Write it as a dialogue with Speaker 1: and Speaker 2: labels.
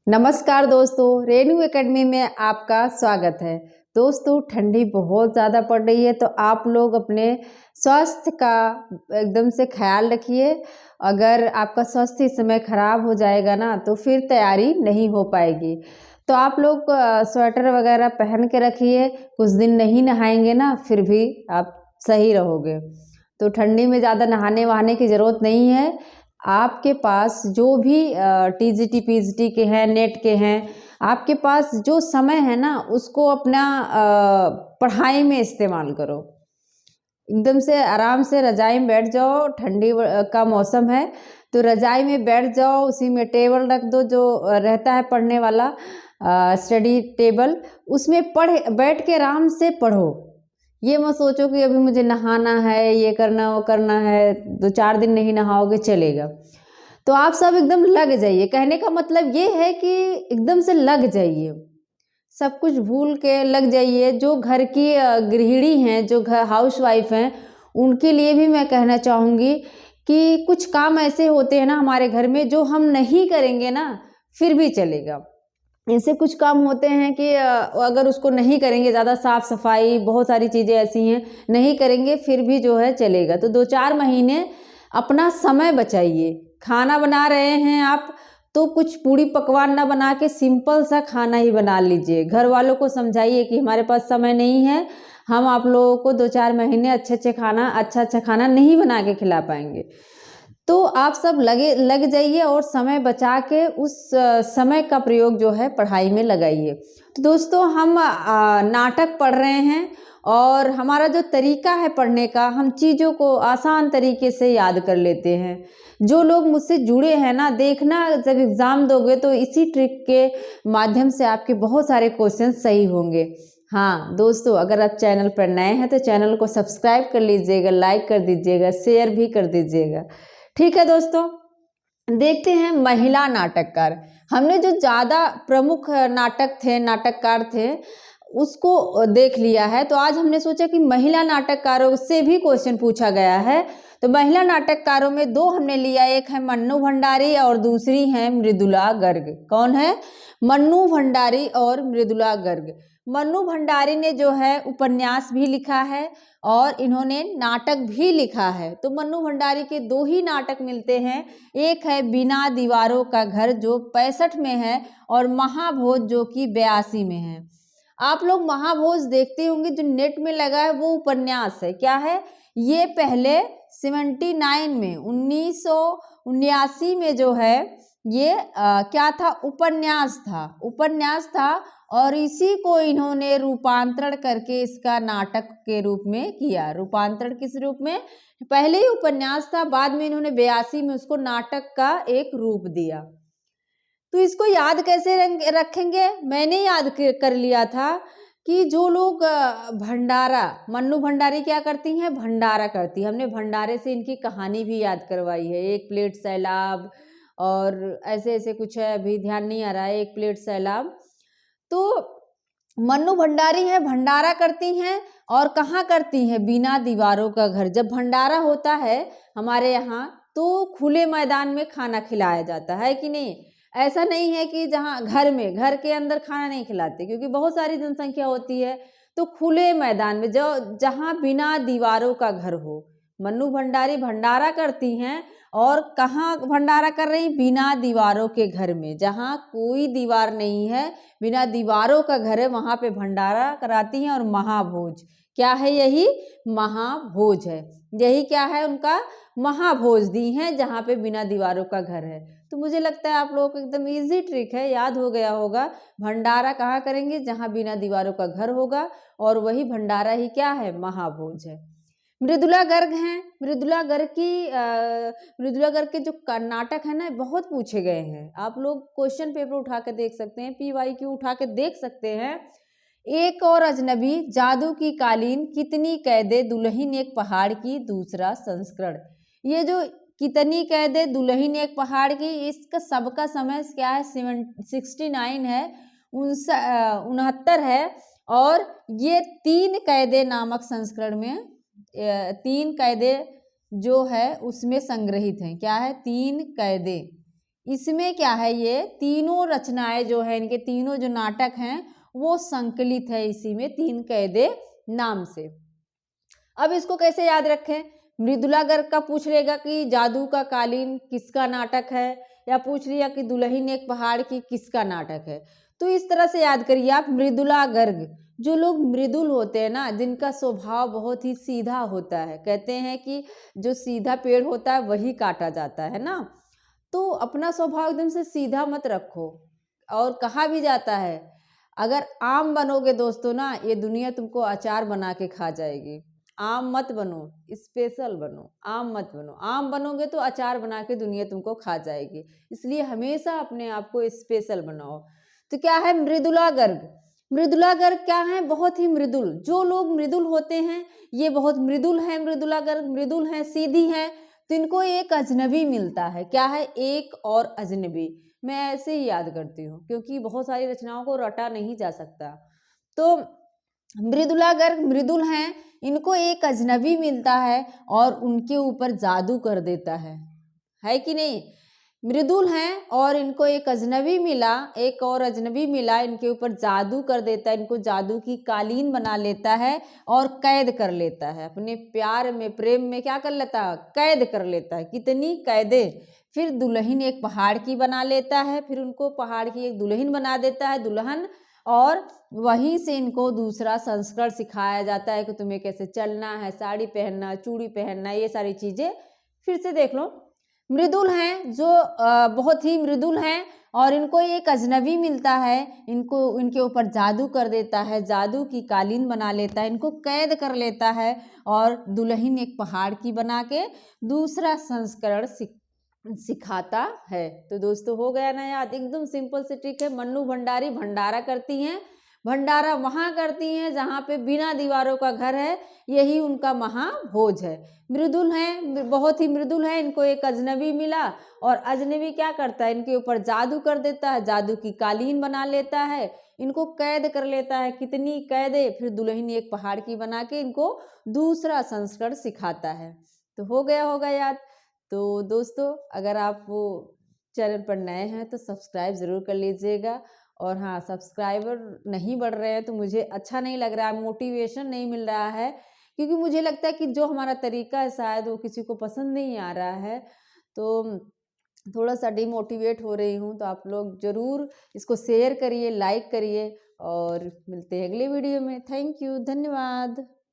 Speaker 1: नमस्कार दोस्तों, रेनू एकेडमी में आपका स्वागत है। दोस्तों, ठंडी बहुत ज़्यादा पड़ रही है तो आप लोग अपने स्वास्थ्य का एकदम से ख्याल रखिए। अगर आपका स्वास्थ्य इस समय खराब हो जाएगा ना तो फिर तैयारी नहीं हो पाएगी। तो आप लोग स्वेटर वगैरह पहन के रखिए। कुछ दिन नहीं नहाएंगे ना फिर भी आप सही रहोगे। तो ठंडी में ज़्यादा नहाने वहाने की ज़रूरत नहीं है। आपके पास जो भी टीजीटी पीजीटी के हैं, नेट के हैं, आपके पास जो समय है ना उसको अपना पढ़ाई में इस्तेमाल करो। एकदम से आराम से रजाई में बैठ जाओ। ठंडी का मौसम है तो रजाई में बैठ जाओ, उसी में टेबल रख दो जो रहता है पढ़ने वाला स्टडी टेबल, उसमें बैठ के आराम से पढ़ो। ये मत सोचो कि अभी मुझे नहाना है, ये करना वो करना है, 2-4 दिन नहीं नहाओगे चलेगा। तो आप सब एकदम लग जाइए। कहने का मतलब ये है कि एकदम से लग जाइए, सब कुछ भूल के लग जाइए। जो घर की गृहिणी हैं, जो घर हाउसवाइफ हैं, उनके लिए भी मैं कहना चाहूँगी कि कुछ काम ऐसे होते हैं ना हमारे घर में जो हम नहीं करेंगे ना फिर भी चलेगा। ऐसे कुछ काम होते हैं कि अगर उसको नहीं करेंगे, ज़्यादा साफ सफाई, बहुत सारी चीज़ें ऐसी हैं नहीं करेंगे फिर भी जो है चलेगा। तो 2-4 महीने अपना समय बचाइए। खाना बना रहे हैं आप तो कुछ पूड़ी पकवान ना बना के सिंपल सा खाना ही बना लीजिए। घर वालों को समझाइए कि हमारे पास समय नहीं है, हम आप लोगों को 2-4 महीने अच्छा अच्छा खाना नहीं बना के खिला पाएंगे। तो आप सब लग जाइए और समय बचा के उस समय का प्रयोग जो है पढ़ाई में लगाइए। तो दोस्तों, हम नाटक पढ़ रहे हैं और हमारा जो तरीका है पढ़ने का, हम चीज़ों को आसान तरीके से याद कर लेते हैं। जो लोग मुझसे जुड़े हैं ना, देखना जब एग्ज़ाम दोगे तो इसी ट्रिक के माध्यम से आपके बहुत सारे क्वेश्चन सही होंगे। हाँ दोस्तों, अगर आप चैनल पर नए हैं तो चैनल को सब्सक्राइब कर लीजिएगा, लाइक कर दीजिएगा, शेयर भी कर दीजिएगा। ठीक है दोस्तों, देखते हैं महिला नाटककार। हमने जो ज़्यादा प्रमुख नाटककार थे उसको देख लिया है, तो आज हमने सोचा कि महिला नाटककारों से भी क्वेश्चन पूछा गया है। तो महिला नाटककारों में 2 हमने लिया, एक है मन्नू भंडारी और दूसरी है मृदुला गर्ग। कौन है? मन्नू भंडारी और मृदुला गर्ग। मन्नू भंडारी ने जो है उपन्यास भी लिखा है और इन्होंने नाटक भी लिखा है। तो मन्नू भंडारी के 2 ही नाटक मिलते हैं, एक है बिना दीवारों का घर जो 65 में है और महाभोज जो कि 82 में है। आप लोग महाभोज देखते होंगे, जो नेट में लगा है वो उपन्यास है। क्या है ये? पहले 79 में 1979 में जो है ये क्या था? उपन्यास था और इसी को इन्होंने रूपांतरण करके इसका नाटक के रूप में किया। रूपांतरण किस रूप में? पहले ही उपन्यास था, बाद में इन्होंने 82 में उसको नाटक का एक रूप दिया। तो इसको याद कैसे रखेंगे? मैंने याद कर लिया था कि जो लोग भंडारा, मन्नू भंडारी क्या करती हैं? भंडारा करती है। हमने भंडारे से इनकी कहानी भी याद करवाई है, एक प्लेट सैलाब और ऐसे ऐसे कुछ है, अभी ध्यान नहीं आ रहा है, एक प्लेट सैलाब। तो मन्नू भंडारी है, भंडारा करती हैं और कहाँ करती हैं? बिना दीवारों का घर। जब भंडारा होता है हमारे यहाँ तो खुले मैदान में खाना खिलाया जाता है कि नहीं? ऐसा नहीं है कि जहाँ घर के अंदर खाना नहीं खिलाते, क्योंकि बहुत सारी जनसंख्या होती है। तो खुले मैदान में जो जहाँ बिना दीवारों का घर हो, मन्नू भंडारी भंडारा करती हैं। और कहाँ भंडारा कर रही? बिना दीवारों के घर में, जहाँ कोई दीवार नहीं है, बिना दीवारों का घर है, वहाँ पे भंडारा कराती हैं। और महाभोज क्या है? यही महाभोज है। यही क्या है? उनका महाभोज दी है जहाँ पे बिना दीवारों का घर है। तो मुझे लगता है आप लोगों को एकदम इजी ट्रिक है, याद हो गया होगा। भंडारा कहाँ करेंगे? जहाँ बिना दीवारों का घर होगा, और वही भंडारा ही क्या है? महाभोज है। मृदुला गर्ग हैं। मृदुला गर्ग के जो नाटक है ना बहुत पूछे गए हैं। आप लोग क्वेश्चन पेपर उठा के देख सकते हैं, PYQ उठा के देख सकते हैं। एक और अजनबी, जादू की कालीन, कितनी कैदे, दुल्हन एक पहाड़ की, दूसरा संस्करण। ये जो कितनी कैदे, दुल्हन एक पहाड़ की, इसका सबका समय क्या है? 69 है, 69 है। और ये 3 कैदे नामक संस्करण में 3 कैदे जो है उसमें संग्रहित हैं। क्या है? 3 कैदे, इसमें क्या है, ये तीनों रचनाएं जो है, इनके तीनों जो नाटक हैं वो संकलित है इसी में, तीन कैदे नाम से। अब इसको कैसे याद रखें? मृदुला गर्ग का पूछ लेगा कि जादू का कालीन किसका नाटक है, या पूछ लिया कि दुल्हन एक पहाड़ की किसका नाटक है। तो इस तरह से याद करिए आप, मृदुला गर्ग। जो लोग मृदुल होते हैं ना, जिनका स्वभाव बहुत ही सीधा होता है, कहते हैं कि जो सीधा पेड़ होता है वही काटा जाता है ना, तो अपना स्वभाव एकदम से सीधा मत रखो। और कहा भी जाता है, अगर आम बनोगे दोस्तों ना, ये दुनिया तुमको अचार बना के खा जाएगी। आम मत बनो, स्पेशल बनो, आम मत बनो। आम बनोगे तो अचार बना के दुनिया तुमको खा जाएगी, इसलिए हमेशा अपने आप को स्पेशल बनाओ। तो क्या है, मृदुला गर्ग। मृदुला गर्ग क्या है, बहुत ही मृदुल। जो लोग मृदुल होते हैं ये बहुत मृदुल है। मृदुला गर्ग मृदुल है, सीधी है। तो इनको एक अजनबी मिलता है। क्या है, एक और अजनबी। मैं ऐसे ही याद करती हूँ क्योंकि बहुत सारी रचनाओं को रटा नहीं जा सकता। तो मृदुला गर्ग मृदुल हैं, इनको एक अजनबी मिलता है और उनके ऊपर जादू कर देता है कि नहीं? मृदुल हैं और इनको एक अजनबी मिला, एक और अजनबी मिला, इनके ऊपर जादू कर देता है, इनको जादू की कालीन बना लेता है और कैद कर लेता है। अपने प्यार में, प्रेम में क्या कर लेता है, कैद कर लेता है। कितनी कैदे? फिर दुल्हन एक पहाड़ की बना लेता है, फिर उनको पहाड़ की एक दुल्हन बना देता है, दुल्हन। और वहीं से इनको दूसरा संस्करण सिखाया जाता है कि तुम्हें कैसे चलना है, साड़ी पहनना, चूड़ी पहनना, ये सारी चीज़ें। फिर से देख लो, मृदुल हैं, जो बहुत ही मृदुल हैं और इनको एक अजनबी मिलता है, इनको इनके ऊपर जादू कर देता है, जादू की कालीन बना लेता है, इनको कैद कर लेता है और दुल्हन एक पहाड़ की बना के दूसरा संस्करण सिखाता है। तो दोस्तों हो गया ना याद, एकदम सिंपल से ट्रिक है। मन्नू भंडारी भंडारा करती हैं, भंडारा वहाँ करती हैं जहाँ पे बिना दीवारों का घर है, यही उनका महाभोज है। मृदुल हैं, बहुत ही मृदुल है, इनको एक अजनबी मिला और अजनबी क्या करता है, इनके ऊपर जादू कर देता है, जादू की कालीन बना लेता है, इनको कैद कर लेता है। कितनी कैदे? फिर दुल्हन एक पहाड़ की बना के इनको दूसरा संस्करण सिखाता है। तो हो गया होगा याद। तो दोस्तों अगर आप वो चैनल पर नए हैं तो सब्सक्राइब ज़रूर कर लीजिएगा। और हाँ, सब्सक्राइबर नहीं बढ़ रहे हैं तो मुझे अच्छा नहीं लग रहा है, मोटिवेशन नहीं मिल रहा है, क्योंकि मुझे लगता है कि जो हमारा तरीका है शायद वो किसी को पसंद नहीं आ रहा है। तो थोड़ा सा डिमोटिवेट हो रही हूँ। तो आप लोग ज़रूर इसको शेयर करिए, लाइक करिए और मिलते हैं अगले वीडियो में। थैंक यू, धन्यवाद।